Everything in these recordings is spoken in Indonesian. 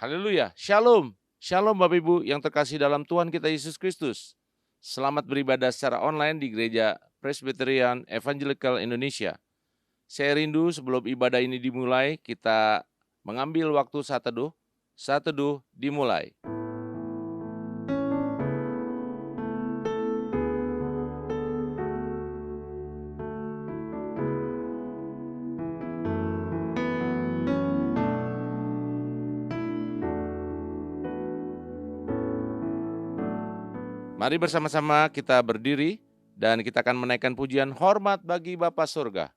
Haleluya, shalom. Shalom Bapak Ibu yang terkasih dalam Tuhan kita Yesus Kristus. Selamat beribadah secara online di Gereja Presbyterian Evangelical Indonesia. Saya rindu sebelum ibadah ini dimulai, kita mengambil waktu saat teduh. Saat teduh dimulai. Mari bersama-sama kita berdiri dan kita akan menaikkan pujian hormat bagi Bapa Surga.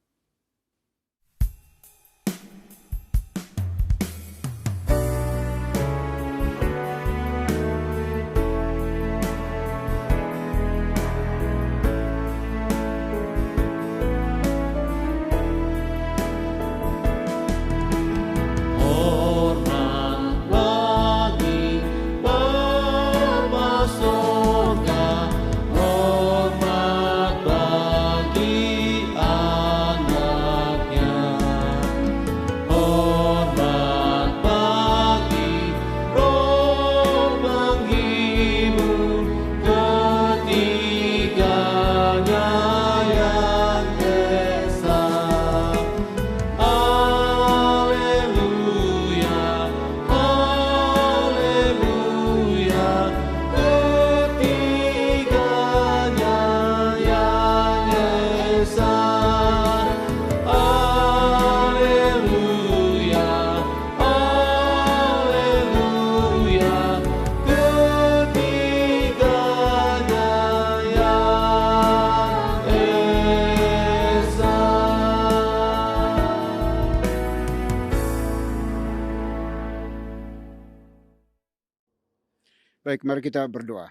Baik, mari kita berdoa.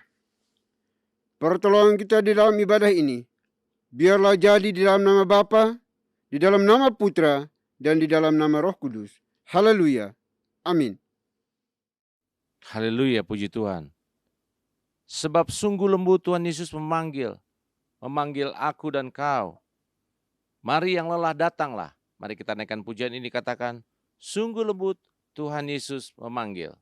Pertolongan kita di dalam ibadah ini, biarlah jadi di dalam nama Bapa, di dalam nama Putra, dan di dalam nama Roh Kudus. Haleluya. Amin. Haleluya, puji Tuhan. Sebab sungguh lembut Tuhan Yesus memanggil aku dan kau. Mari yang lelah datanglah. Mari kita naikkan pujian ini, katakan, sungguh lembut Tuhan Yesus memanggil.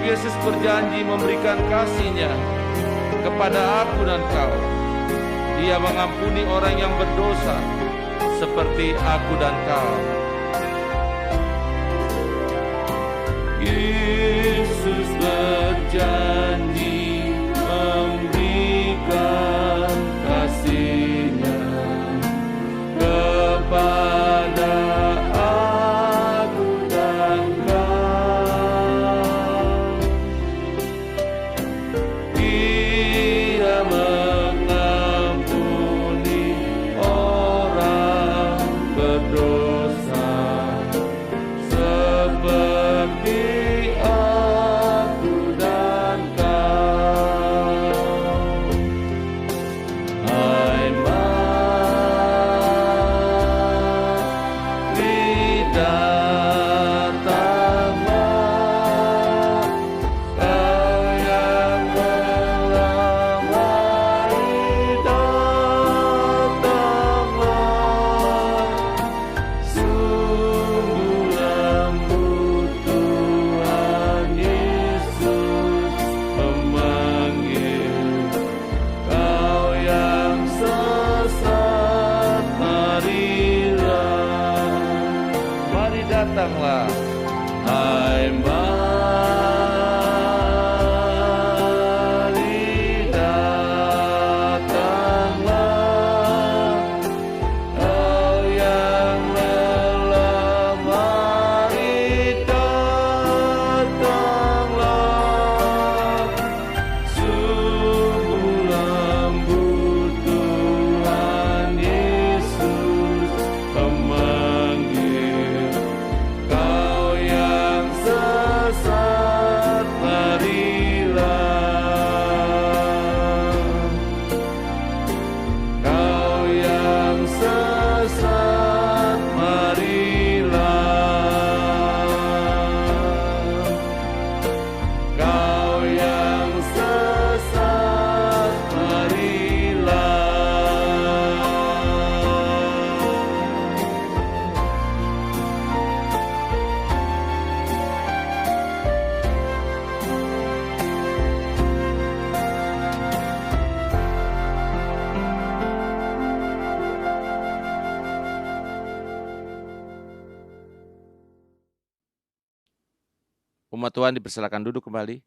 Yesus berjanji memberikan kasih-Nya kepada aku dan kau. Dia mengampuni orang yang berdosa seperti aku dan kau. Yesus berjanji memberikan kasih-Nya kepada aku dan kau. Dia mengampuni orang berdosa seperti aku dan Umat Tuhan dipersilakan duduk kembali.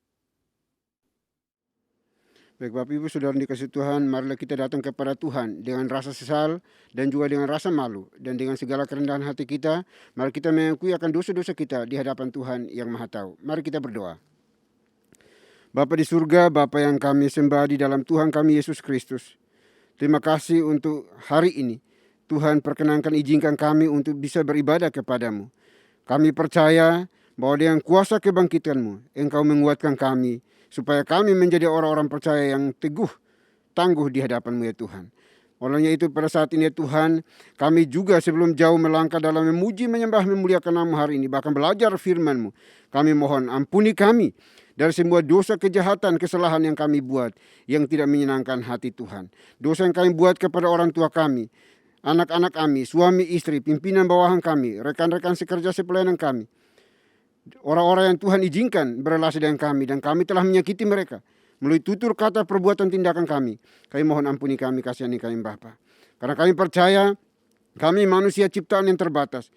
Baik Bapak Ibu Saudara dikasih Tuhan, marilah kita datang kepada Tuhan dengan rasa sesal dan juga dengan rasa malu. Dan dengan segala kerendahan hati kita, mari kita mengakui akan dosa-dosa kita di hadapan Tuhan yang Maha Tahu. Mari kita berdoa. Bapa di surga, Bapa yang kami sembah di dalam Tuhan kami Yesus Kristus. Terima kasih untuk hari ini. Tuhan perkenankan izinkan kami untuk bisa beribadah kepadamu. Kami percaya bahwa dengan kuasa kebangkitan-Mu, Engkau menguatkan kami, supaya kami menjadi orang-orang percaya yang teguh, tangguh di hadapan-Mu ya Tuhan. Olehnya itu pada saat ini ya Tuhan, kami juga sebelum jauh melangkah dalam memuji, menyembah, memuliakan nama hari ini, bahkan belajar firman-Mu, kami mohon ampuni kami dari semua dosa, kejahatan, kesalahan yang kami buat, yang tidak menyenangkan hati Tuhan. Dosa yang kami buat kepada orang tua kami, anak-anak kami, suami istri, pimpinan bawahan kami, rekan-rekan sekerja sepelayanan kami, orang-orang yang Tuhan izinkan berelasi dengan kami, dan kami telah menyakiti mereka melalui tutur kata, perbuatan, tindakan kami. Kami mohon ampuni kami, kasihani kami Bapa. Karena kami percaya kami manusia ciptaan yang terbatas.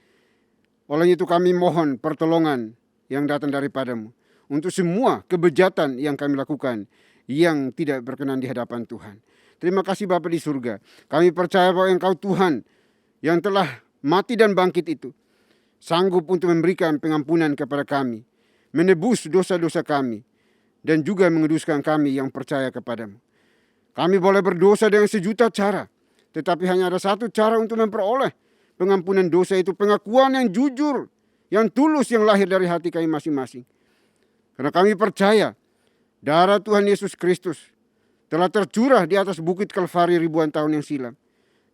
Oleh itu kami mohon pertolongan yang datang daripada-Mu untuk semua kebejatan yang kami lakukan yang tidak berkenan di hadapan Tuhan. Terima kasih Bapa di surga. Kami percaya bahwa Engkau Tuhan yang telah mati dan bangkit itu sanggup untuk memberikan pengampunan kepada kami, menebus dosa-dosa kami, dan juga menguduskan kami yang percaya kepadamu. Kami boleh berdosa dengan sejuta cara, tetapi hanya ada satu cara untuk memperoleh pengampunan dosa, itu pengakuan yang jujur, yang tulus, yang lahir dari hati kami masing-masing. Karena kami percaya darah Tuhan Yesus Kristus telah tercurah di atas bukit Kalvari ribuan tahun yang silam.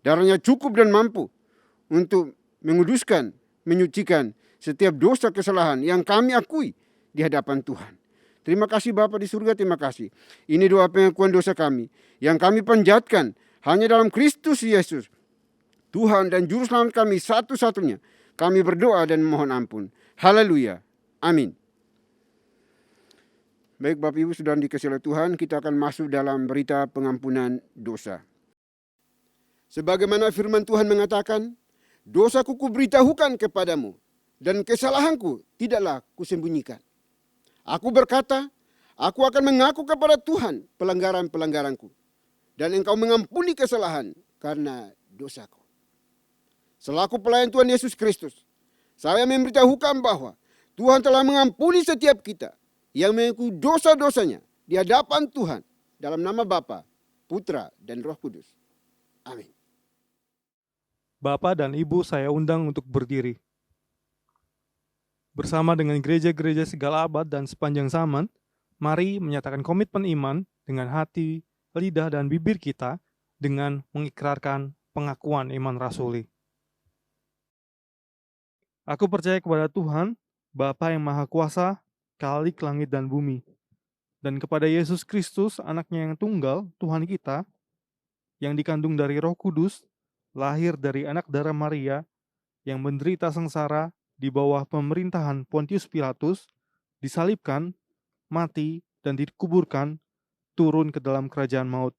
Darahnya cukup dan mampu untuk menguduskan, menyucikan setiap dosa kesalahan yang kami akui di hadapan Tuhan. Terima kasih Bapa di surga, terima kasih. Ini doa pengakuan dosa kami yang kami panjatkan hanya dalam Kristus Yesus, Tuhan dan Juru Selamat kami satu-satunya. Kami berdoa dan mohon ampun. Haleluya. Amin. Baik Bapak Ibu Saudara dikasihi oleh Tuhan, kita akan masuk dalam berita pengampunan dosa. Sebagaimana firman Tuhan mengatakan, dosaku kuberitahukan kepadamu, dan kesalahanku tidaklah kusembunyikan. Aku berkata, aku akan mengaku kepada Tuhan pelanggaran-pelanggaranku, dan Engkau mengampuni kesalahan karena dosaku. Selaku pelayan Tuhan Yesus Kristus, saya memberitahukan bahwa Tuhan telah mengampuni setiap kita yang mengakui dosa-dosanya di hadapan Tuhan dalam nama Bapa, Putra, dan Roh Kudus. Amin. Bapak dan Ibu saya undang untuk berdiri. Bersama dengan gereja-gereja segala abad dan sepanjang zaman, mari menyatakan komitmen iman dengan hati, lidah, dan bibir kita dengan mengikrarkan pengakuan iman rasuli. Aku percaya kepada Tuhan, Bapa yang Maha Kuasa, Khalik langit dan bumi, dan kepada Yesus Kristus, anaknya yang tunggal, Tuhan kita, yang dikandung dari Roh Kudus, lahir dari anak darah Maria, yang menderita sengsara di bawah pemerintahan Pontius Pilatus, disalibkan, mati, dan dikuburkan, turun ke dalam kerajaan maut.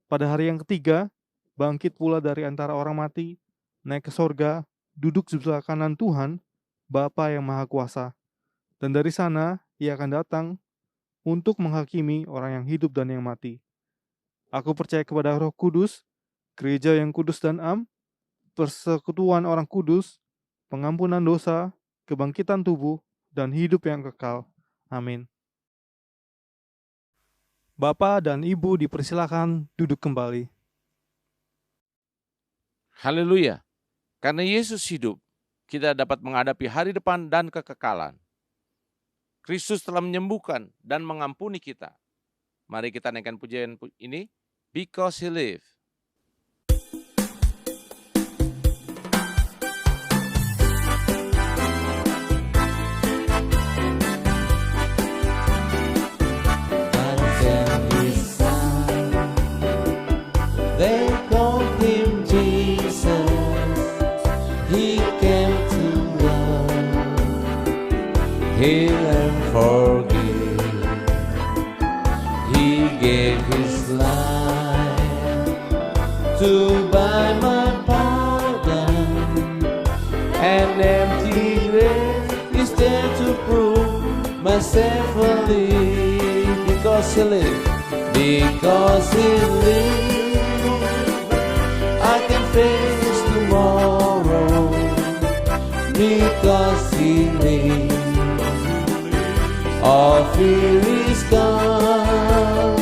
Pada hari yang ketiga, bangkit pula dari antara orang mati, naik ke sorga, duduk di sebelah kanan Tuhan, Bapa yang Maha Kuasa. Dan dari sana, Ia akan datang untuk menghakimi orang yang hidup dan yang mati. Aku percaya kepada Roh Kudus, gereja yang kudus dan am, persekutuan orang kudus, pengampunan dosa, kebangkitan tubuh, dan hidup yang kekal. Amin. Bapak dan Ibu dipersilakan duduk kembali. Haleluya. Karena Yesus hidup, kita dapat menghadapi hari depan dan kekekalan. Kristus telah menyembuhkan dan mengampuni kita. Mari kita naikkan pujian ini, Because He Lives. They called him Jesus. He came to love, heal and forgive. He gave his life to buy my pardon. An empty grave is there to prove mercifully, because He lives, because He lives, I can face tomorrow, because He lives. All fear is gone,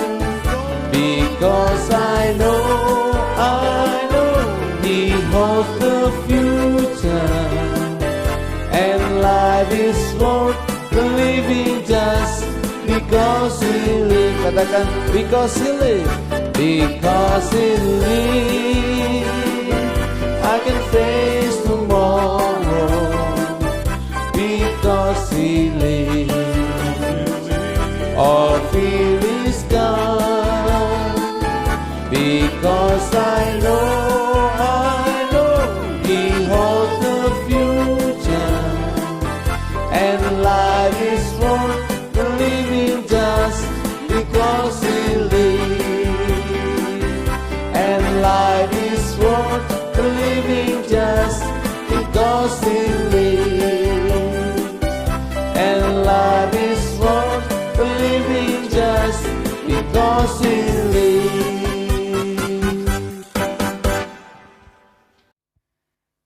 because I know He holds the future, and life is worth the living just because He lives. Katakan, because He lives, because He lives, I can face tomorrow, because He lives. All fear is gone, because I know He holds the future, and life is worth the living just because He lives. And life is worth the living just because He lives. And life is worth the living just because He lives.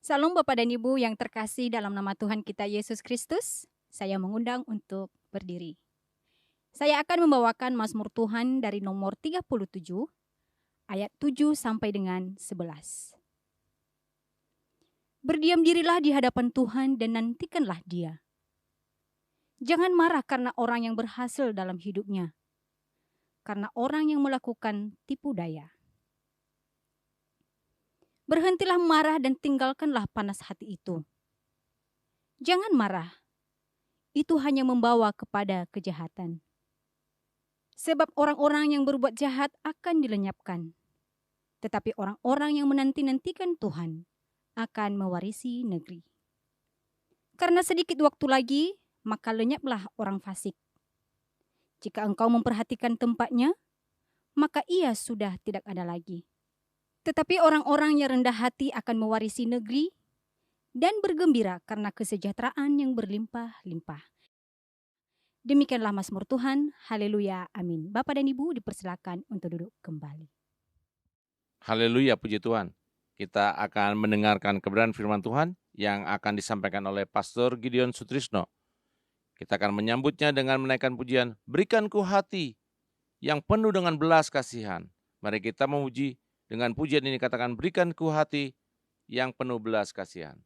Salam Bapak dan Ibu yang terkasih dalam nama Tuhan kita Yesus Kristus. Saya mengundang untuk berdiri. Saya akan membawakan Mazmur Tuhan dari nomor 37, ayat 7 sampai dengan 11. Berdiam dirilah di hadapan Tuhan dan nantikanlah Dia. Jangan marah karena orang yang berhasil dalam hidupnya, karena orang yang melakukan tipu daya. Berhentilah marah dan tinggalkanlah panas hati itu. Jangan marah, itu hanya membawa kepada kejahatan. Sebab orang-orang yang berbuat jahat akan dilenyapkan, tetapi orang-orang yang menanti-nantikan Tuhan akan mewarisi negeri. Karena sedikit waktu lagi, maka lenyaplah orang fasik. Jika engkau memperhatikan tempatnya, maka ia sudah tidak ada lagi. Tetapi orang-orang yang rendah hati akan mewarisi negeri dan bergembira karena kesejahteraan yang berlimpah-limpah. Demikianlah Mazmur Tuhan. Haleluya, amin. Bapak dan Ibu dipersilakan untuk duduk kembali. Haleluya, puji Tuhan. Kita akan mendengarkan kebenaran firman Tuhan yang akan disampaikan oleh Pastor Gideon Sutrisno. Kita akan menyambutnya dengan menaikkan pujian, berikan ku hati yang penuh dengan belas kasihan. Mari kita memuji dengan pujian ini, katakan, berikan ku hati yang penuh belas kasihan.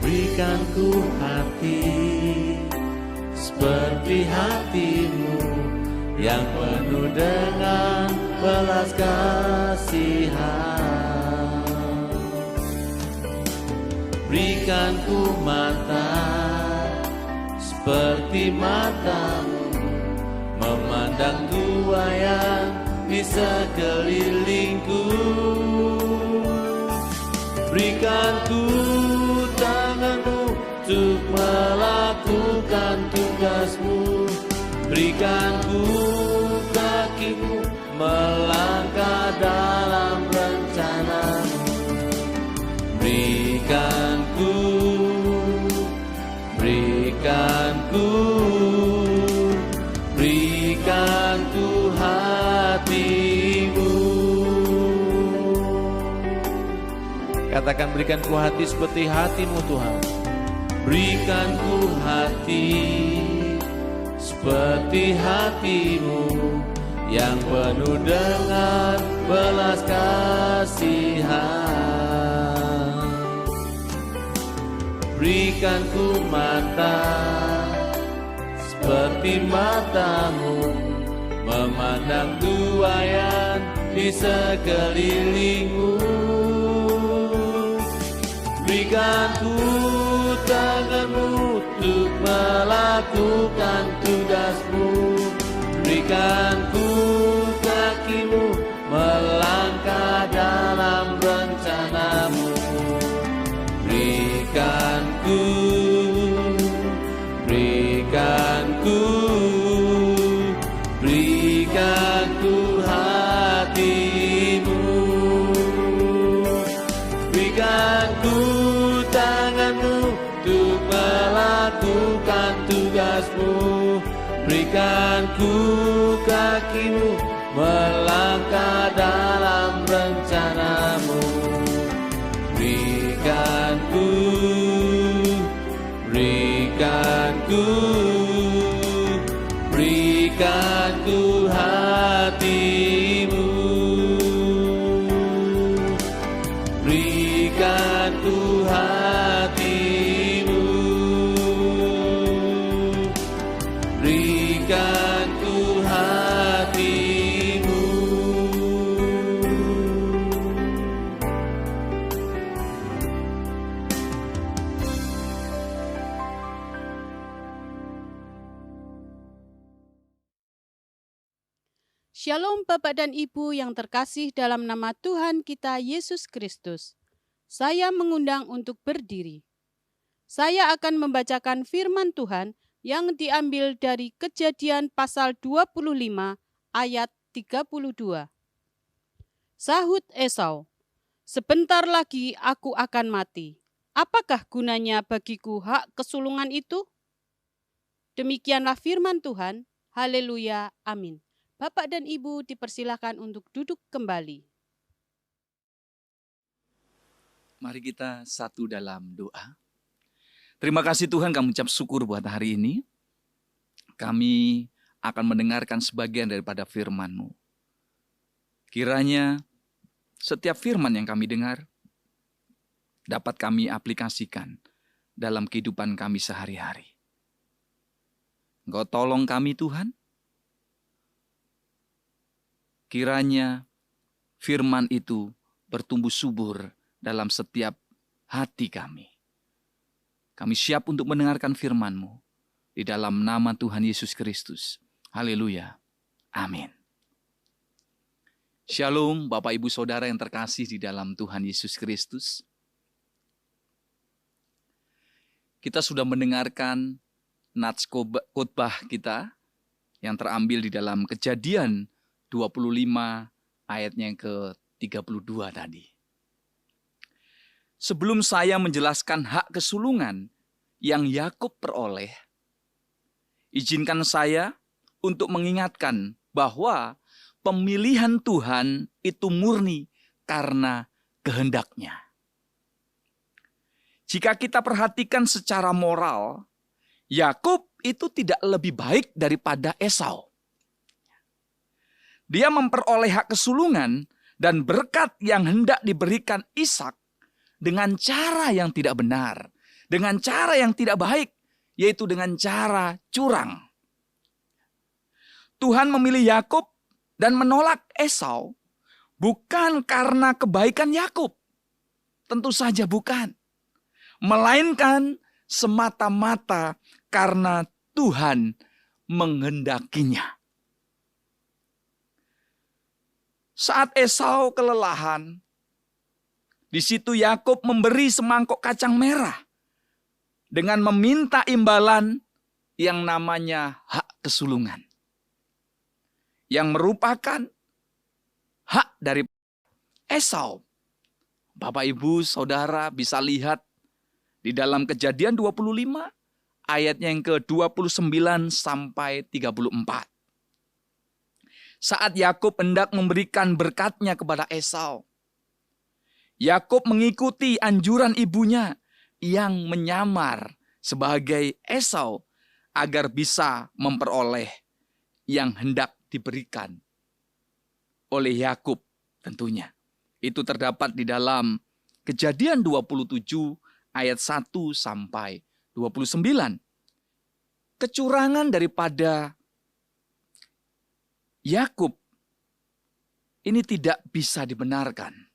Berikan ku hati seperti hatimu yang penuh dengan belas kasihan. Berikan ku mata seperti matamu, memandang tuayan di sekelilingku. Berikan ku tanganmu untuk melakukan tugasmu. Berikan ku kakimu melangkah dalam rencanamu. Berikan ku hatimu. Katakan, berikan ku hati seperti hatimu Tuhan. Berikan ku hati seperti hatimu yang penuh dengan belas kasihan. Berikan ku mata seperti matamu, memandang tuayan di sekelilingmu. Berikan ku tanganmu untuk melakukan tugasmu. Berikan ku kakimu melangkah dalam rencanamu. melakukan tugasmu. Berikan ku kakimu melangkah dalam rencanamu. Berikan ku hatimu. Berikan ku hatimu. Berikan ku hatimu. Shalom Bapak dan Ibu yang terkasih dalam nama Tuhan kita Yesus Kristus. Saya mengundang untuk berdiri. Saya akan membacakan firman Tuhan yang diambil dari Kejadian pasal 25 ayat 32. Sahut Esau, "Sebentar lagi aku akan mati. Apakah gunanya bagiku hak kesulungan itu?" Demikianlah firman Tuhan. Haleluya. Amin. Bapak dan Ibu dipersilakan untuk duduk kembali. Mari kita satu dalam doa. Terima kasih Tuhan, kami ucap syukur buat hari ini. Kami akan mendengarkan sebagian daripada firman-Mu. Kiranya setiap firman yang kami dengar dapat kami aplikasikan dalam kehidupan kami sehari-hari. Engkau tolong kami Tuhan. Kiranya firman itu bertumbuh subur dalam setiap hati kami. Kami siap untuk mendengarkan firman-Mu di dalam nama Tuhan Yesus Kristus. Haleluya. Amin. Shalom Bapak Ibu Saudara yang terkasih di dalam Tuhan Yesus Kristus. Kita sudah mendengarkan nats khotbah kita yang terambil di dalam Kejadian 25 ayatnya yang ke-32 tadi. Sebelum saya menjelaskan hak kesulungan yang Yakub peroleh, izinkan saya untuk mengingatkan bahwa pemilihan Tuhan itu murni karena kehendaknya. Jika kita perhatikan secara moral, Yakub itu tidak lebih baik daripada Esau. Dia memperoleh hak kesulungan dan berkat yang hendak diberikan Ishak dengan cara yang tidak benar, dengan cara yang tidak baik, yaitu dengan cara curang. Tuhan memilih Yakub dan menolak Esau bukan karena kebaikan Yakub, tentu saja bukan, melainkan semata-mata karena Tuhan menghendakinya. Saat Esau kelelahan, di situ Yakub memberi semangkok kacang merah dengan meminta imbalan yang namanya hak kesulungan, yang merupakan hak dari Esau. Bapak Ibu Saudara bisa lihat di dalam Kejadian 25 ayatnya yang ke-29 sampai 34. Saat Yakub hendak memberikan berkatnya kepada Esau, Yakub mengikuti anjuran ibunya yang menyamar sebagai Esau agar bisa memperoleh yang hendak diberikan oleh Yakub tentunya. Itu terdapat di dalam Kejadian 27 ayat 1 sampai 29. Kecurangan daripada Yakub ini tidak bisa dibenarkan.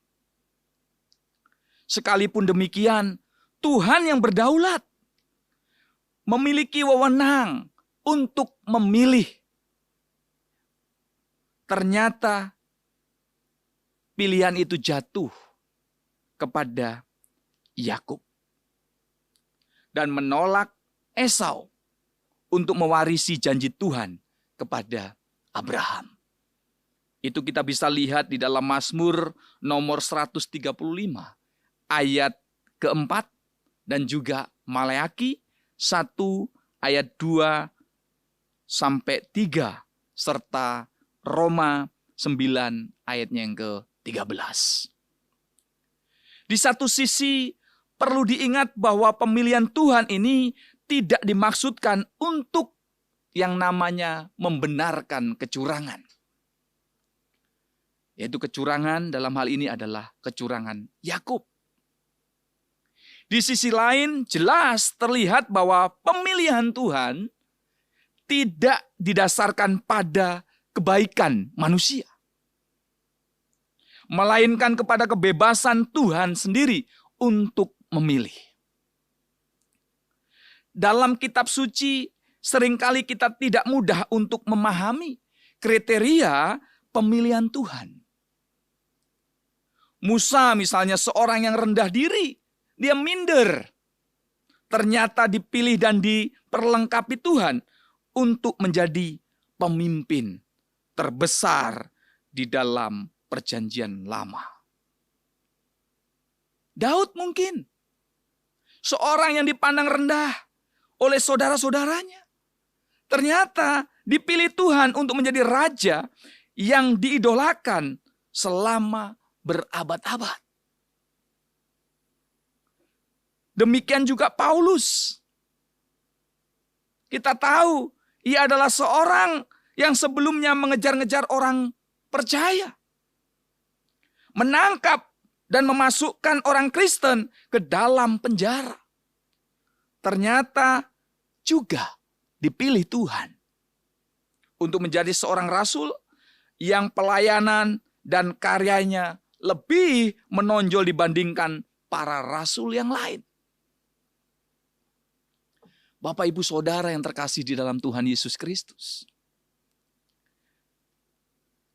Sekalipun demikian, Tuhan yang berdaulat memiliki wewenang untuk memilih. Ternyata pilihan itu jatuh kepada Yakub dan menolak Esau untuk mewarisi janji Tuhan kepada Abraham. Itu kita bisa lihat di dalam Mazmur nomor 135 ayat keempat dan juga Maleaki 1 ayat 2 sampai 3 serta Roma 9 ayatnya yang ke-13. Di satu sisi perlu diingat bahwa pemilihan Tuhan ini tidak dimaksudkan untuk yang namanya membenarkan kecurangan. Yaitu kecurangan dalam hal ini adalah kecurangan Yakub. Di sisi lain jelas terlihat bahwa pemilihan Tuhan tidak didasarkan pada kebaikan manusia, melainkan kepada kebebasan Tuhan sendiri untuk memilih. Dalam kitab suci seringkali kita tidak mudah untuk memahami kriteria pemilihan Tuhan. Musa misalnya seorang yang rendah diri, dia minder. Ternyata dipilih dan diperlengkapi Tuhan untuk menjadi pemimpin terbesar di dalam perjanjian lama. Daud mungkin seorang yang dipandang rendah oleh saudara-saudaranya. Ternyata dipilih Tuhan untuk menjadi raja yang diidolakan selama berabad-abad. Demikian juga Paulus. Kita tahu ia adalah seorang yang sebelumnya mengejar-ngejar orang percaya, menangkap dan memasukkan orang Kristen ke dalam penjara. Ternyata juga dipilih Tuhan untuk menjadi seorang rasul yang pelayanan dan karyanya lebih menonjol dibandingkan para rasul yang lain. Bapak, Ibu, Saudara yang terkasih di dalam Tuhan Yesus Kristus.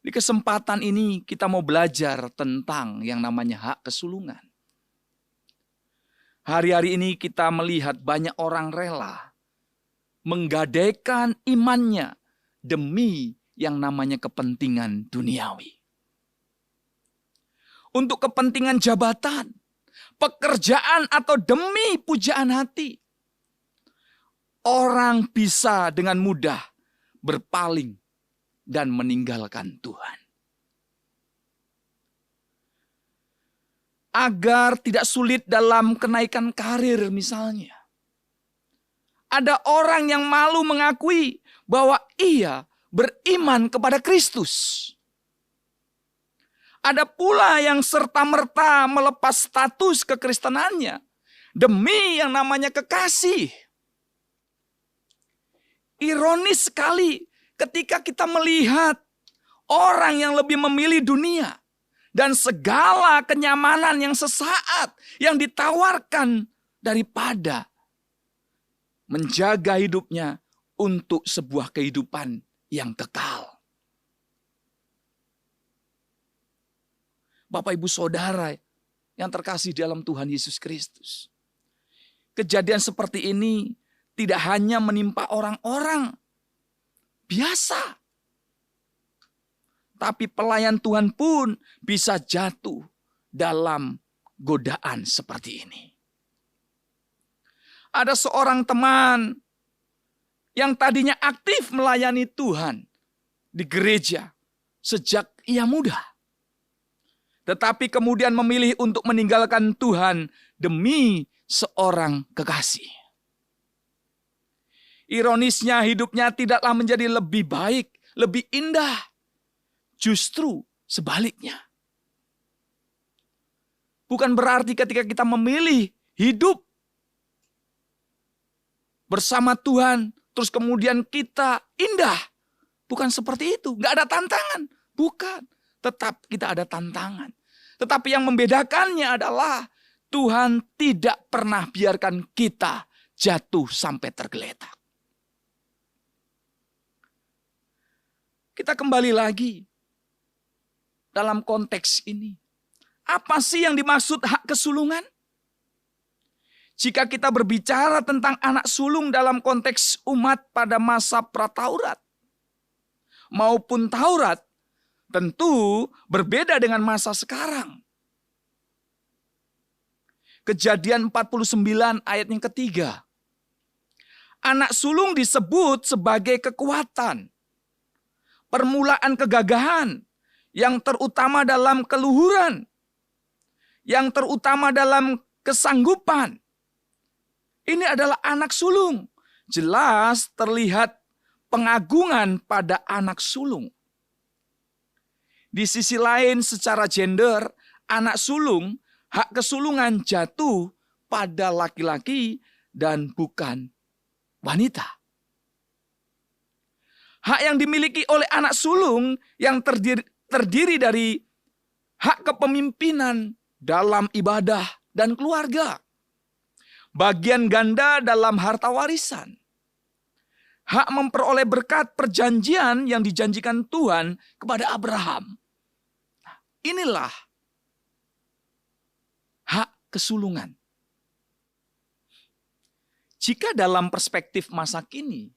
Di kesempatan ini kita mau belajar tentang yang namanya hak kesulungan. Hari-hari ini kita melihat banyak orang rela menggadaikan imannya demi yang namanya kepentingan duniawi. Untuk kepentingan jabatan, pekerjaan, atau demi pujaan hati. Orang bisa dengan mudah berpaling dan meninggalkan Tuhan. Agar tidak sulit dalam kenaikan karir misalnya. Ada orang yang malu mengakui bahwa ia beriman kepada Kristus. Ada pula yang serta-merta melepas status kekristenannya demi yang namanya kekasih. Ironis sekali ketika kita melihat orang yang lebih memilih dunia dan segala kenyamanan yang sesaat yang ditawarkan daripada menjaga hidupnya untuk sebuah kehidupan yang kekal. Bapak, Ibu, Saudara yang terkasih dalam Tuhan Yesus Kristus. Kejadian seperti ini tidak hanya menimpa orang-orang biasa. Tapi pelayan Tuhan pun bisa jatuh dalam godaan seperti ini. Ada seorang teman yang tadinya aktif melayani Tuhan di gereja sejak ia muda. Tetapi kemudian memilih untuk meninggalkan Tuhan demi seorang kekasih. Ironisnya hidupnya tidaklah menjadi lebih baik, lebih indah. Justru sebaliknya. Bukan berarti ketika kita memilih hidup bersama Tuhan, terus kemudian kita indah. Bukan seperti itu. Gak ada tantangan. Bukan. Tetap kita ada tantangan. Tetapi yang membedakannya adalah Tuhan tidak pernah biarkan kita jatuh sampai tergeletak. Kita kembali lagi dalam konteks ini. Apa sih yang dimaksud hak kesulungan? Jika kita berbicara tentang anak sulung dalam konteks umat pada masa pra-Taurat maupun Taurat, tentu berbeda dengan masa sekarang. Kejadian 49 ayat yang ketiga. Anak sulung disebut sebagai kekuatan, permulaan kegagahan, yang terutama dalam keluhuran, yang terutama dalam kesanggupan. Ini adalah anak sulung. Jelas terlihat pengagungan pada anak sulung. Di sisi lain secara gender, anak sulung, hak kesulungan jatuh pada laki-laki dan bukan wanita. Hak yang dimiliki oleh anak sulung yang terdiri dari hak kepemimpinan dalam ibadah dan keluarga, bagian ganda dalam harta warisan, hak memperoleh berkat perjanjian yang dijanjikan Tuhan kepada Abraham. Inilah hak kesulungan. Jika dalam perspektif masa kini,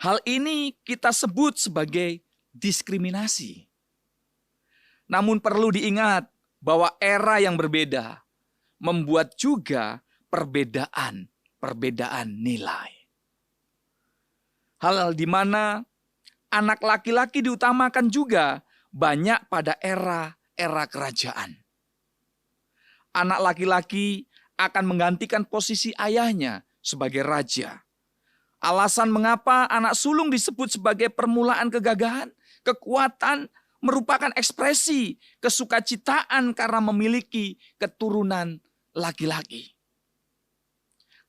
hal ini kita sebut sebagai diskriminasi. Namun perlu diingat bahwa era yang berbeda membuat juga perbedaan nilai. Hal di mana anak laki-laki diutamakan juga banyak pada era kerajaan. Anak laki-laki akan menggantikan posisi ayahnya sebagai raja. Alasan mengapa anak sulung disebut sebagai permulaan kegagahan, kekuatan, merupakan ekspresi kesukacitaan karena memiliki keturunan laki-laki.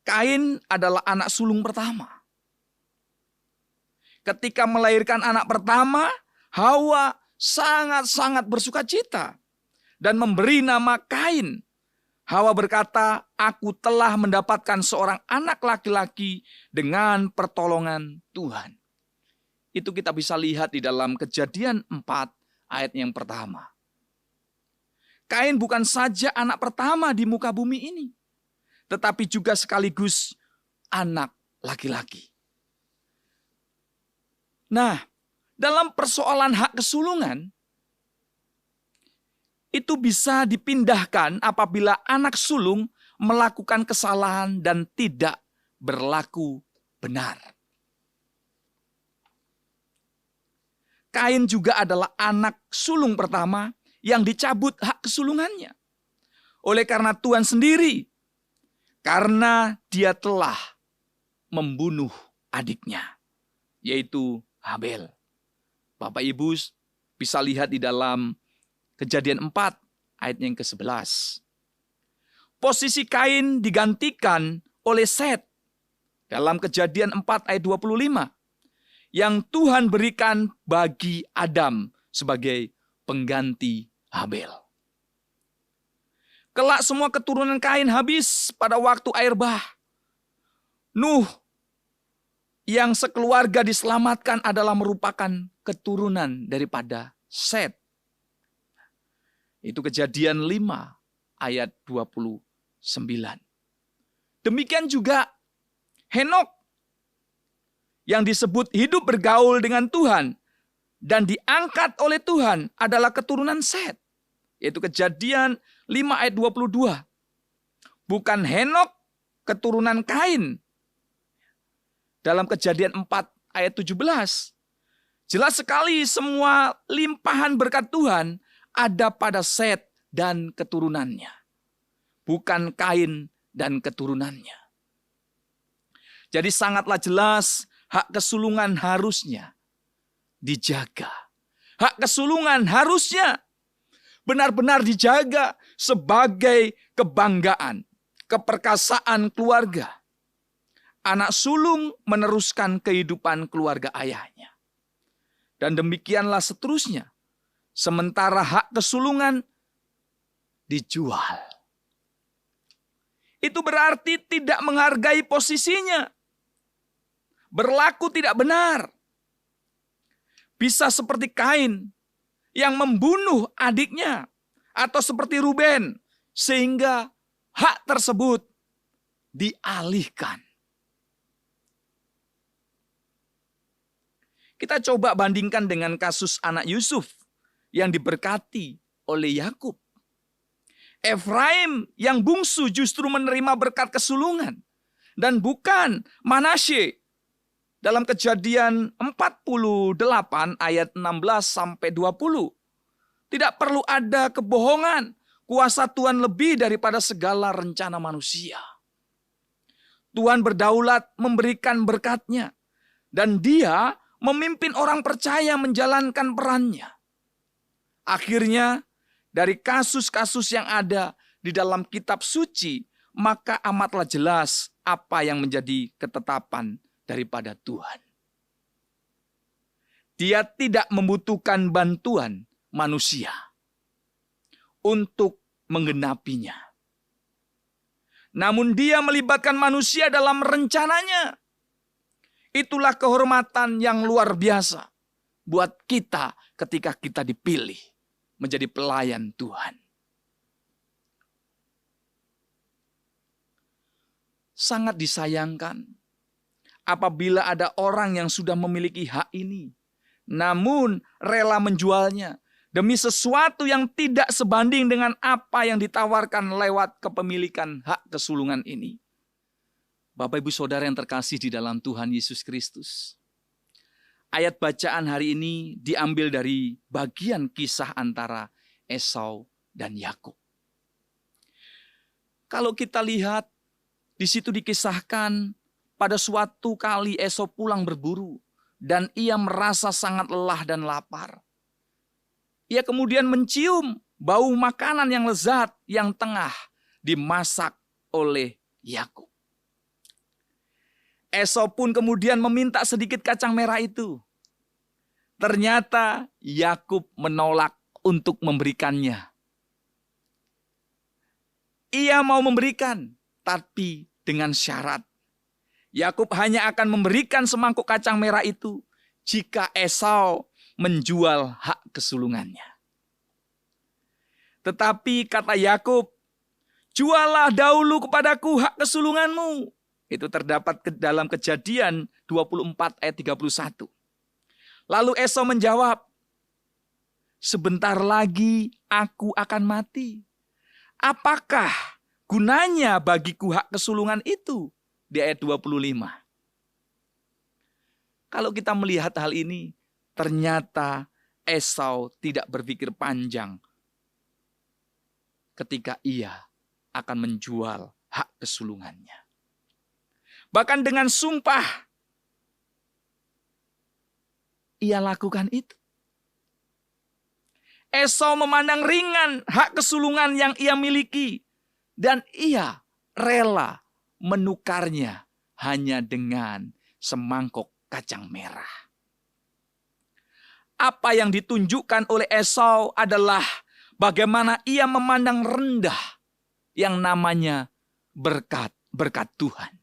Kain adalah anak sulung pertama. Ketika melahirkan anak pertama, Hawa sangat-sangat bersukacita dan memberi nama Kain. Hawa berkata, "Aku telah mendapatkan seorang anak laki-laki dengan pertolongan Tuhan." Itu kita bisa lihat di dalam Kejadian 4 ayat yang pertama. Kain bukan saja anak pertama di muka bumi ini, tetapi juga sekaligus anak laki-laki. Nah, dalam persoalan hak kesulungan, itu bisa dipindahkan apabila anak sulung melakukan kesalahan dan tidak berlaku benar. Kain juga adalah anak sulung pertama yang dicabut hak kesulungannya oleh karena Tuhan sendiri, karena dia telah membunuh adiknya, yaitu Habel. Bapak Ibu bisa lihat di dalam Kejadian 4 ayat yang ke-11. Posisi Kain digantikan oleh Set dalam Kejadian 4 ayat 25 yang Tuhan berikan bagi Adam sebagai pengganti Habel. Kelak semua keturunan Kain habis pada waktu air bah. Nuh yang sekeluarga diselamatkan adalah merupakan keturunan daripada Set. Itu Kejadian 5 ayat 29. Demikian juga Henok yang disebut hidup bergaul dengan Tuhan dan diangkat oleh Tuhan adalah keturunan Set. Yaitu Kejadian 5 ayat 22. Bukan Henok keturunan Kain. Dalam Kejadian 4 ayat 17. Jelas sekali semua limpahan berkat Tuhan ada pada Set dan keturunannya, bukan Kain dan keturunannya. Jadi sangatlah jelas hak kesulungan harusnya dijaga. Hak kesulungan harusnya benar-benar dijaga sebagai kebanggaan, keperkasaan keluarga. Anak sulung meneruskan kehidupan keluarga ayahnya. Dan demikianlah seterusnya. Sementara hak kesulungan dijual. Itu berarti tidak menghargai posisinya. Berlaku tidak benar. Bisa seperti Kain yang membunuh adiknya. Atau seperti Ruben. Sehingga hak tersebut dialihkan. Kita coba bandingkan dengan kasus anak Yusuf yang diberkati oleh Yakub. Efraim yang bungsu justru menerima berkat kesulungan. dan bukan Manasye. Dalam Kejadian 48 ayat 16 sampai 20. Tidak perlu ada kebohongan. Kuasa Tuhan lebih daripada segala rencana manusia. Tuhan berdaulat memberikan berkat-Nya. Dan Dia memimpin orang percaya menjalankan perannya. Akhirnya, dari kasus-kasus yang ada di dalam kitab suci, maka amatlah jelas apa yang menjadi ketetapan daripada Tuhan. Dia tidak membutuhkan bantuan manusia untuk menggenapinya. Namun Dia melibatkan manusia dalam rencananya. Itulah kehormatan yang luar biasa buat kita ketika kita dipilih menjadi pelayan Tuhan. Sangat disayangkan apabila ada orang yang sudah memiliki hak ini, namun rela menjualnya demi sesuatu yang tidak sebanding dengan apa yang ditawarkan lewat kepemilikan hak kesulungan ini. Bapak Ibu Saudara yang terkasih di dalam Tuhan Yesus Kristus. Ayat bacaan hari ini diambil dari bagian kisah antara Esau dan Yakub. Kalau kita lihat, di situ dikisahkan pada suatu kali Esau pulang berburu dan ia merasa sangat lelah dan lapar. Ia kemudian mencium bau makanan yang lezat yang tengah dimasak oleh Yakub. Esau pun kemudian meminta sedikit kacang merah itu. Ternyata Yakub menolak untuk memberikannya. Ia mau memberikan, tapi dengan syarat. Yakub hanya akan memberikan semangkuk kacang merah itu jika Esau menjual hak kesulungannya. Tetapi kata Yakub, jualah dahulu kepadaku hak kesulunganmu. Itu terdapat dalam Kejadian 24 ayat 31. Lalu Esau menjawab, sebentar lagi aku akan mati. Apakah gunanya bagiku hak kesulungan itu? Di ayat 25. Kalau kita melihat hal ini, ternyata Esau tidak berpikir panjang ketika ia akan menjual hak kesulungannya. Bahkan dengan sumpah, ia lakukan itu. Esau memandang ringan hak kesulungan yang ia miliki. Dan ia rela menukarnya hanya dengan semangkok kacang merah. Apa yang ditunjukkan oleh Esau adalah bagaimana ia memandang rendah yang namanya berkat Tuhan.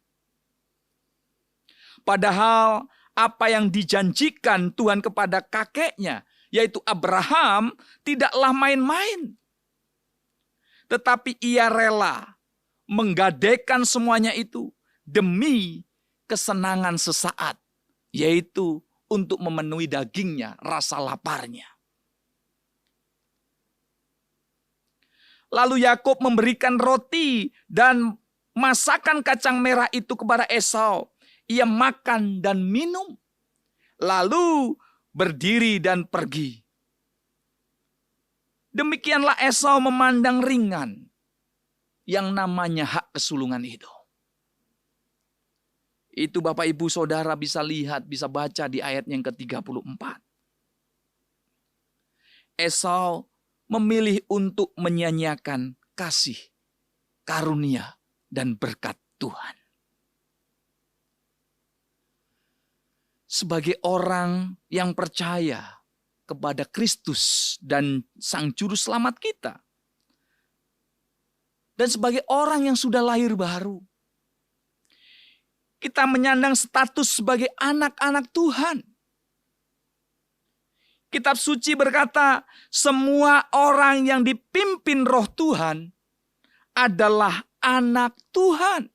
Padahal apa yang dijanjikan Tuhan kepada kakeknya, yaitu Abraham, tidaklah main-main. Tetapi ia rela menggadaikan semuanya itu demi kesenangan sesaat, yaitu untuk memenuhi dagingnya, rasa laparnya. Lalu Yakub memberikan roti dan masakan kacang merah itu kepada Esau. Ia makan dan minum, lalu berdiri dan pergi. Demikianlah Esau memandang ringan yang namanya hak kesulungan itu. Itu Bapak Ibu Saudara bisa lihat, bisa baca di ayat yang ke-34. Esau memilih untuk menyia-nyiakan kasih, karunia, dan berkat Tuhan. Sebagai orang yang percaya kepada Kristus dan Sang Juru Selamat kita. Dan sebagai orang yang sudah lahir baru. Kita menyandang status sebagai anak-anak Tuhan. Kitab suci berkata, semua orang yang dipimpin Roh Tuhan adalah anak Tuhan.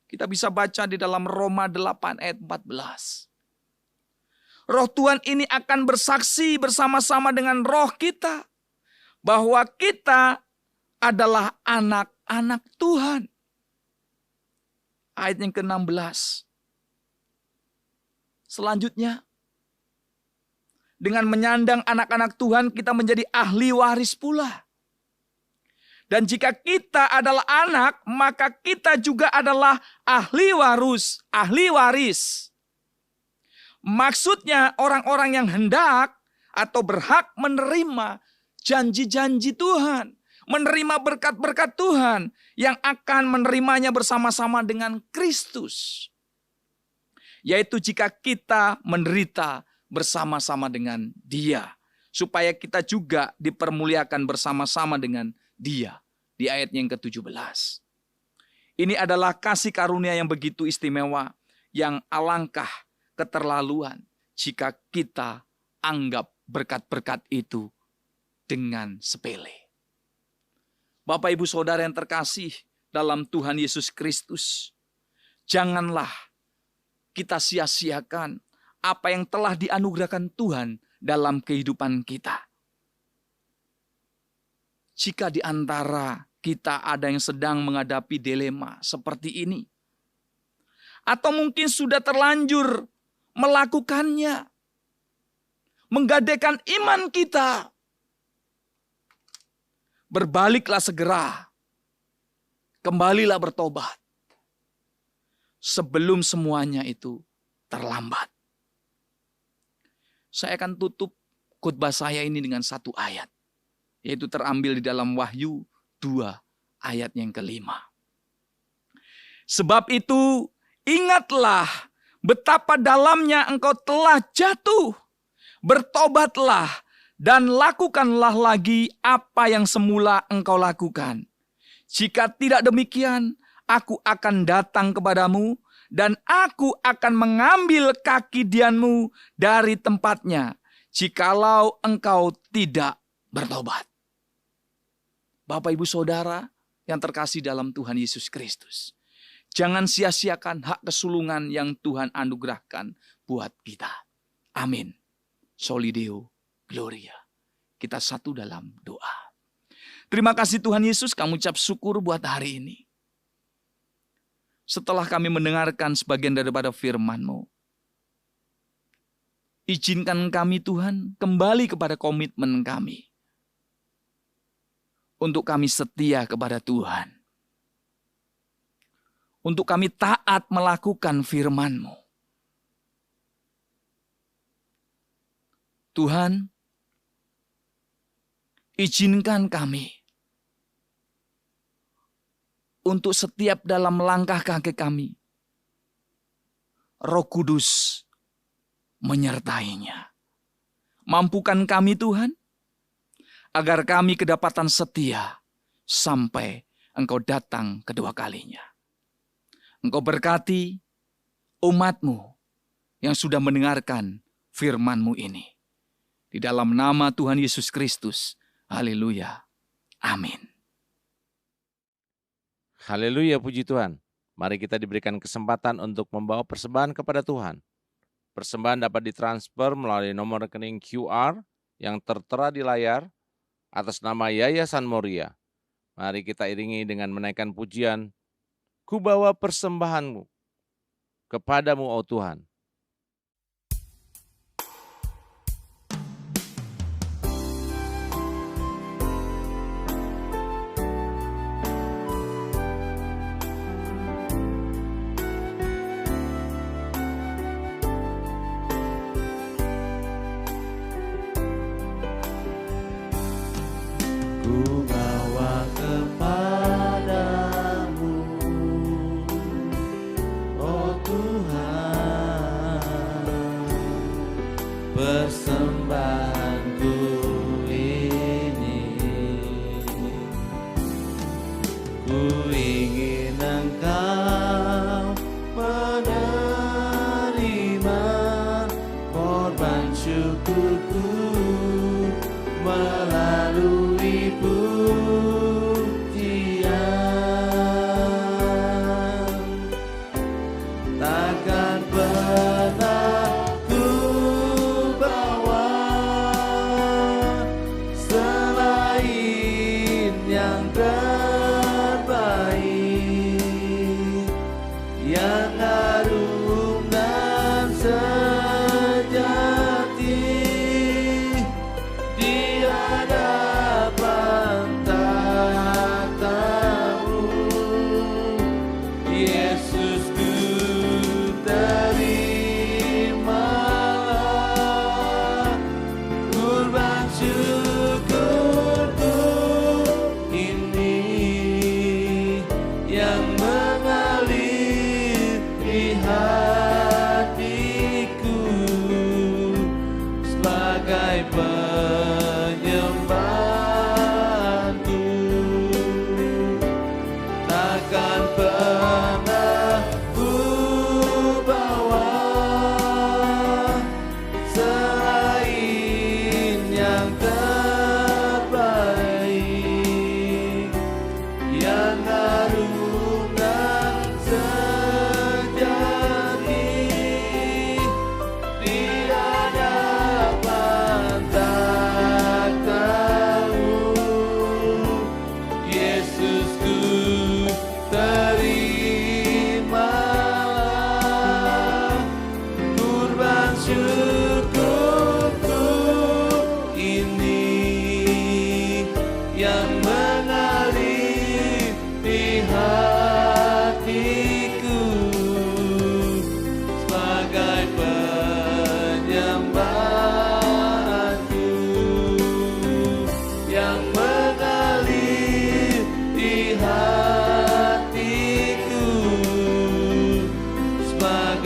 Kita bisa baca di dalam Roma 8 ayat 14. Roh Tuhan ini akan bersaksi bersama-sama dengan roh kita bahwa kita adalah anak-anak Tuhan. ayat yang ke-16. Selanjutnya, dengan menyandang anak-anak Tuhan kita menjadi ahli waris pula. Dan jika kita adalah anak, maka kita juga adalah ahli waris. Maksudnya orang-orang yang hendak atau berhak menerima janji-janji Tuhan, menerima berkat-berkat Tuhan yang akan menerimanya bersama-sama dengan Kristus. Yaitu jika kita menderita bersama-sama dengan Dia, supaya kita juga dipermuliakan bersama-sama dengan Dia. Di ayat yang ke-17. Ini adalah kasih karunia yang begitu istimewa, yang alangkah keterlaluan jika kita anggap berkat-berkat itu dengan sepele. Bapak, Ibu, Saudara yang terkasih dalam Tuhan Yesus Kristus, janganlah kita sia-siakan apa yang telah dianugerahkan Tuhan dalam kehidupan kita. Jika di antara kita ada yang sedang menghadapi dilema seperti ini, atau mungkin sudah terlanjur melakukannya, menggadaikan iman kita, berbaliklah segera, kembalilah bertobat, sebelum semuanya itu terlambat. Saya akan tutup khotbah saya ini dengan satu ayat, yaitu terambil di dalam Wahyu 2 ayat yang ke-5. Sebab itu ingatlah betapa dalamnya engkau telah jatuh. Bertobatlah dan lakukanlah lagi apa yang semula engkau lakukan. Jika tidak demikian, aku akan datang kepadamu dan aku akan mengambil kaki dianmu dari tempatnya, jikalau engkau tidak bertobat. Bapak, Ibu, Saudara yang terkasih dalam Tuhan Yesus Kristus, jangan sia-siakan hak kesulungan yang Tuhan anugerahkan buat kita. Amin. Soli Deo Gloria. Kita satu dalam doa. Terima kasih Tuhan Yesus, kami ucap syukur buat hari ini. Setelah kami mendengarkan sebagian daripada firman-Mu, izinkan kami Tuhan kembali kepada komitmen kami. Untuk kami setia kepada Tuhan. Untuk kami taat melakukan firman-Mu. Tuhan, izinkan kami untuk setiap dalam langkah kaki kami, Roh Kudus menyertainya. Mampukan kami Tuhan, agar kami kedapatan setia sampai Engkau datang kedua kalinya. Engkau berkati umat-Mu yang sudah mendengarkan firman-Mu ini. Di dalam nama Tuhan Yesus Kristus. Haleluya. Amin. Haleluya, puji Tuhan. Mari kita diberikan kesempatan untuk membawa persembahan kepada Tuhan. Persembahan dapat ditransfer melalui nomor rekening QR yang tertera di layar atas nama Yayasan Moria. Mari kita iringi dengan menaikkan pujian, ku bawa persembahanmu kepadamu, oh Tuhan. Persembahanku ini, ku ingin Engkau menerima korban syukurku melalui pujian. Takkan pernah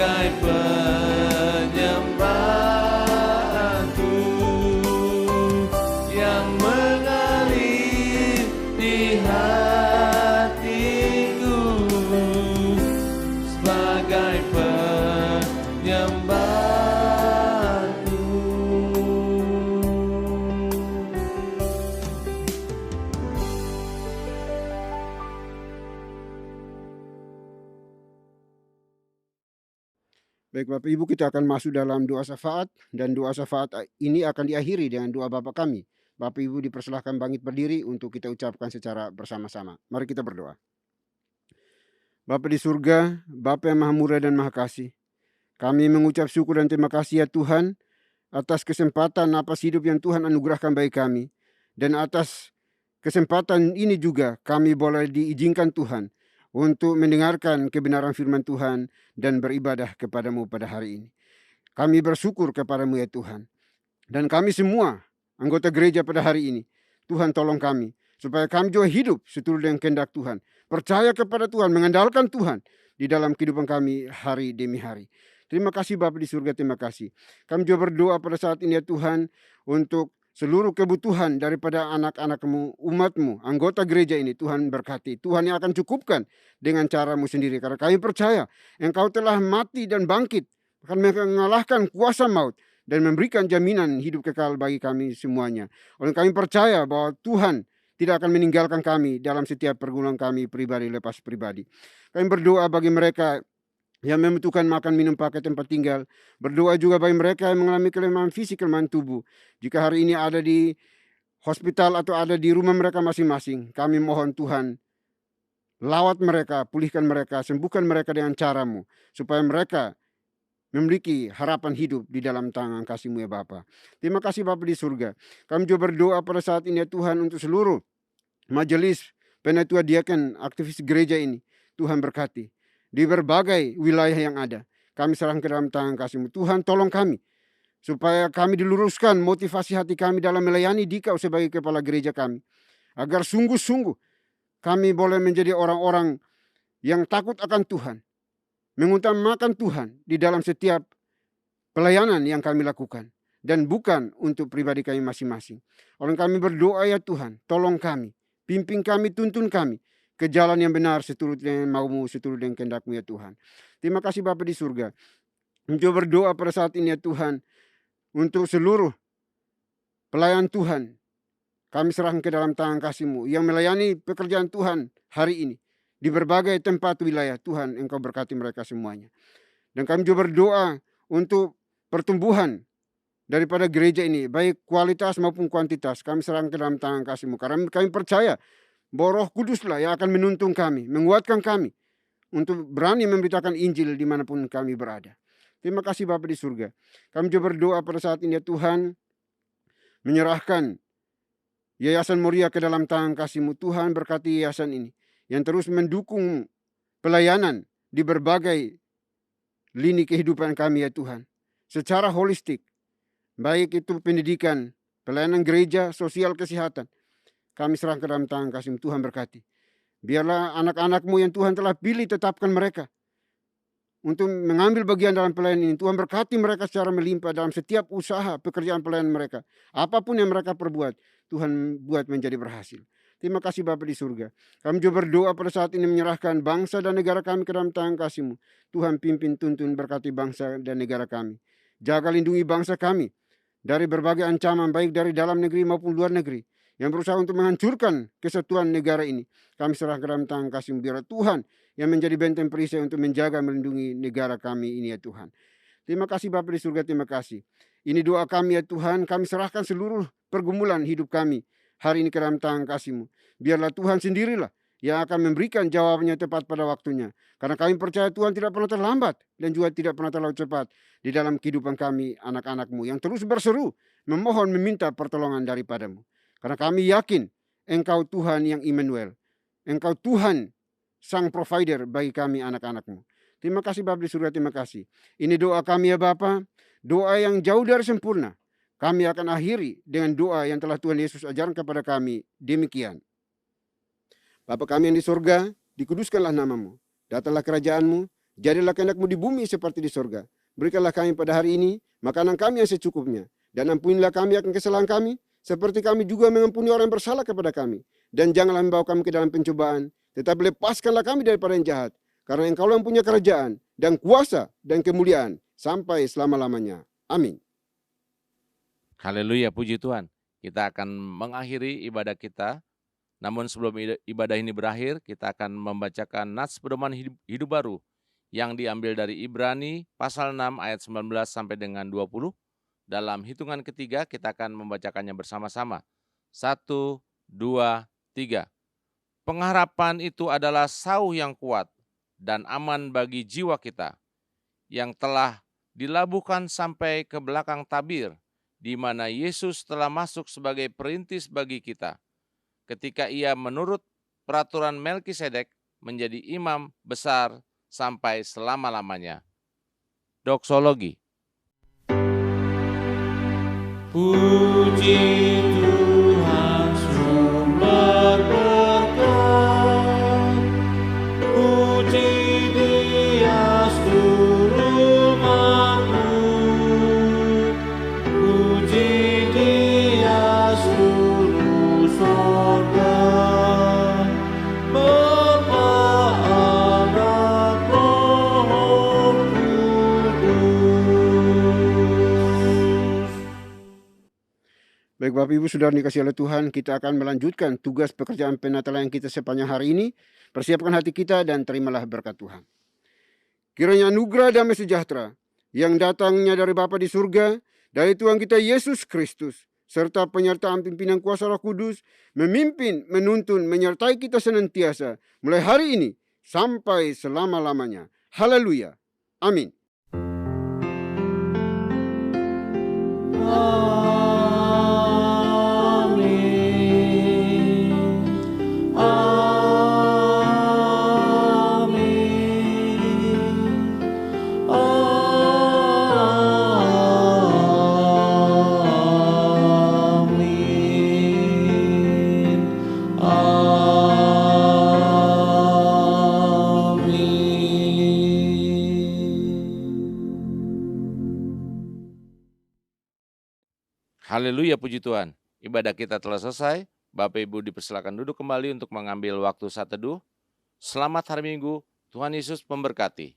sebagai penyembahanku yang mengalir di hatiku sebagai penyembahanku. Baik Bapak Ibu, kita akan masuk dalam doa syafaat, dan doa syafaat ini akan diakhiri dengan doa Bapa kami. Bapak Ibu dipersilahkan bangkit berdiri untuk kita ucapkan secara bersama-sama. Mari kita berdoa. Bapa di surga, Bapa yang maha murah dan maha kasih, kami mengucap syukur dan terima kasih ya Tuhan atas kesempatan napas hidup yang Tuhan anugerahkan bagi kami. Dan atas kesempatan ini juga kami boleh diizinkan Tuhan untuk mendengarkan kebenaran firman Tuhan dan beribadah kepadamu pada hari ini. Kami bersyukur kepadamu ya Tuhan. Dan kami semua anggota gereja pada hari ini, Tuhan tolong kami supaya kami juga hidup seturut dengan kehendak Tuhan. Percaya kepada Tuhan, mengandalkan Tuhan di dalam kehidupan kami hari demi hari. Terima kasih Bapa di surga, terima kasih. Kami juga berdoa pada saat ini ya Tuhan untuk seluruh kebutuhan daripada anak-anak-Mu, umat-Mu, anggota gereja ini. Tuhan berkati. Tuhan yang akan cukupkan dengan cara-Mu sendiri. Karena kami percaya Engkau telah mati dan bangkit, akan mengalahkan kuasa maut dan memberikan jaminan hidup kekal bagi kami semuanya. Oleh kami percaya bahwa Tuhan tidak akan meninggalkan kami dalam setiap pergumulan kami pribadi lepas pribadi. Kami berdoa bagi mereka yang membutuhkan makan, minum, pakai, tempat tinggal. Berdoa juga bagi mereka yang mengalami kelemahan fisik, kelemahan tubuh. Jika hari ini ada di hospital atau ada di rumah mereka masing-masing, kami mohon Tuhan, lawat mereka, pulihkan mereka, sembuhkan mereka dengan cara-Mu, supaya mereka memiliki harapan hidup di dalam tangan kasih-Mu ya Bapa. Terima kasih Bapa di surga. Kami juga berdoa pada saat ini ya Tuhan untuk seluruh majelis penatua diaken aktivis gereja ini. Tuhan berkati di berbagai wilayah yang ada. Kami serahkan ke dalam tangan kasih-Mu. Tuhan tolong kami, supaya kami diluruskan motivasi hati kami dalam melayani Dikau sebagai kepala gereja kami. Agar sungguh-sungguh kami boleh menjadi orang-orang yang takut akan Tuhan. Mengutamakan Tuhan di dalam setiap pelayanan yang kami lakukan. Dan bukan untuk pribadi kami masing-masing. Oleh kami berdoa ya Tuhan, tolong kami, pimpin kami, tuntun kami ke jalan yang benar seturut dengan mau-Mu, seturut dengan kehendak-Mu ya Tuhan. Terima kasih Bapa di surga. Mencoba berdoa pada saat ini ya Tuhan untuk seluruh pelayan Tuhan. Kami serahkan ke dalam tangan kasih-Mu yang melayani pekerjaan Tuhan hari ini di berbagai tempat wilayah. Tuhan, Engkau berkati mereka semuanya. Dan kami juga berdoa untuk pertumbuhan daripada gereja ini, baik kualitas maupun kuantitas. Kami serahkan ke dalam tangan kasih-Mu. Karena kami percaya bahwa Roh Kuduslah yang akan menuntun kami, menguatkan kami untuk berani memberitakan Injil dimanapun kami berada. Terima kasih Bapa di surga. Kami juga berdoa pada saat ini ya Tuhan, menyerahkan Yayasan Moria ke dalam tangan kasih-Mu. Tuhan berkati yayasan ini yang terus mendukung pelayanan di berbagai lini kehidupan kami ya Tuhan. Secara holistik, baik itu pendidikan, pelayanan gereja, sosial, kesehatan. Kami serahkan ke dalam tangan kasih-Mu. Tuhan berkati. Biarlah anak-anak-Mu yang Tuhan telah pilih, tetapkan mereka untuk mengambil bagian dalam pelayanan ini. Tuhan berkati mereka secara melimpah dalam setiap usaha pekerjaan pelayanan mereka. Apapun yang mereka perbuat, Tuhan buat menjadi berhasil. Terima kasih Bapa di surga. Kami juga berdoa pada saat ini menyerahkan bangsa dan negara kami ke dalam tangan kasih-Mu. Tuhan pimpin, tuntun, berkati bangsa dan negara kami. Jaga lindungi bangsa kami dari berbagai ancaman, baik dari dalam negeri maupun luar negeri, yang berusaha untuk menghancurkan kesatuan negara ini. Kami serahkan ke dalam tangan kasih-Mu. Biar Tuhan yang menjadi benteng perisai untuk menjaga, melindungi negara kami ini ya Tuhan. Terima kasih Bapa di surga, terima kasih. Ini doa kami ya Tuhan. Kami serahkan seluruh pergumulan hidup kami hari ini ke dalam tangan kasih-Mu. Biarlah Tuhan sendirilah yang akan memberikan jawabannya tepat pada waktunya. Karena kami percaya Tuhan tidak pernah terlambat dan juga tidak pernah terlalu cepat di dalam kehidupan kami, anak-anak-Mu yang terus berseru, memohon, meminta pertolongan daripada-Mu. Karena kami yakin Engkau Tuhan yang Immanuel. Engkau Tuhan sang provider bagi kami, anak-anak-Mu. Terima kasih Bapa di surga, terima kasih. Ini doa kami ya Bapa, doa yang jauh dari sempurna. Kami akan akhiri dengan doa yang telah Tuhan Yesus ajarkan kepada kami. Demikian. Bapa kami yang di surga, dikuduskanlah nama-Mu. Datanglah kerajaan-Mu, Jadilah kehendak-Mu di bumi seperti di sorga. Berikanlah kami pada hari ini makanan kami yang secukupnya. Dan ampunilah kami akan kesalahan kami, seperti kami juga mengampuni orang yang bersalah kepada kami. Dan janganlah membawa kami ke dalam pencobaan, tetapi lepaskanlah kami daripada yang jahat. Karena Engkau yang punya kerajaan, dan kuasa, dan kemuliaan, sampai selama-lamanya. Amin. Haleluya, puji Tuhan. Kita akan mengakhiri ibadah kita. Namun sebelum ibadah ini berakhir, kita akan membacakan nats pedoman hidup baru yang diambil dari Ibrani pasal 6 ayat 19 sampai dengan 20. Dalam hitungan ketiga kita akan membacakannya bersama-sama. 1, 2, 3. Pengharapan itu adalah sauh yang kuat dan aman bagi jiwa kita, yang telah dilabuhkan sampai ke belakang tabir, di mana Yesus telah masuk sebagai perintis bagi kita. Ketika ia menurut peraturan Melkisedek menjadi imam besar sampai selama-lamanya. Doksologi. Puji Tuhan sumber berkat, puji Dia seluruh makhluk, puji Dia seluruh sorga, Bapa, Anak, Roh Kudus. Baik Bapak Ibu Saudara dikasihi oleh Tuhan, kita akan melanjutkan tugas pekerjaan penatalan yang kita sepanjang hari ini. Persiapkan hati kita dan terimalah berkat Tuhan. Kiranya anugerah damai sejahtera yang datangnya dari Bapa di surga, dari Tuhan kita Yesus Kristus, serta penyertaan pimpinan kuasa Roh Kudus, memimpin, menuntun, menyertai kita senantiasa, mulai hari ini sampai selama-lamanya. Haleluya. Amin. Haleluya, puji Tuhan. Ibadah kita telah selesai. Bapak Ibu dipersilakan duduk kembali untuk mengambil waktu saat teduh. Selamat hari Minggu. Tuhan Yesus memberkati.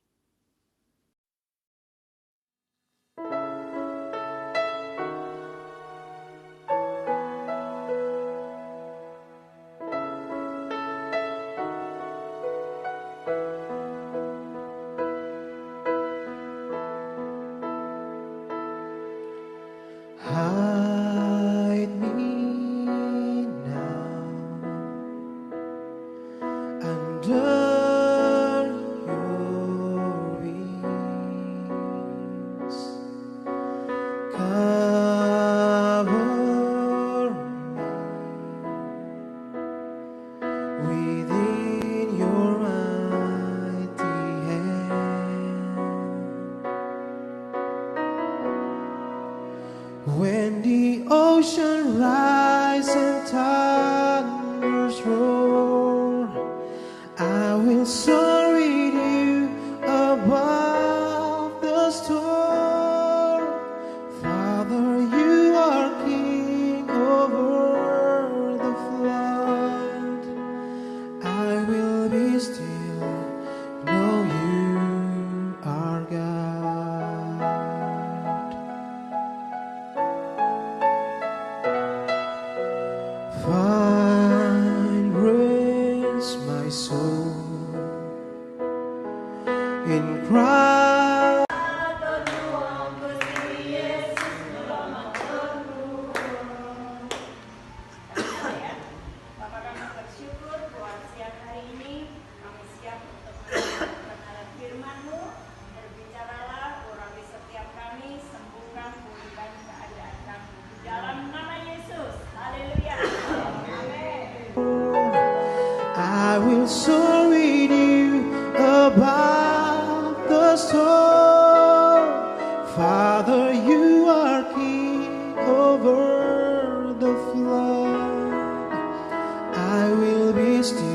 Hide me now under your wings. Cover me within your mighty hand. When the ocean rises and thunders roar, I will soar with you above the storm. Father, you are king over the flood. I will be still, know you are God. Find rest, my soul, in Christ. Bapak kami bersyukur buat siang hari ini kami siap untuk mendengar firman-Mu. Berbicaralah, urapi setiap kami, sembuhkan, pulihkan keadaan kami. Di dalam nama Yesus, haleluya. Amin. I will soar with you above the storm. Father, you are king over the flood. I will be still.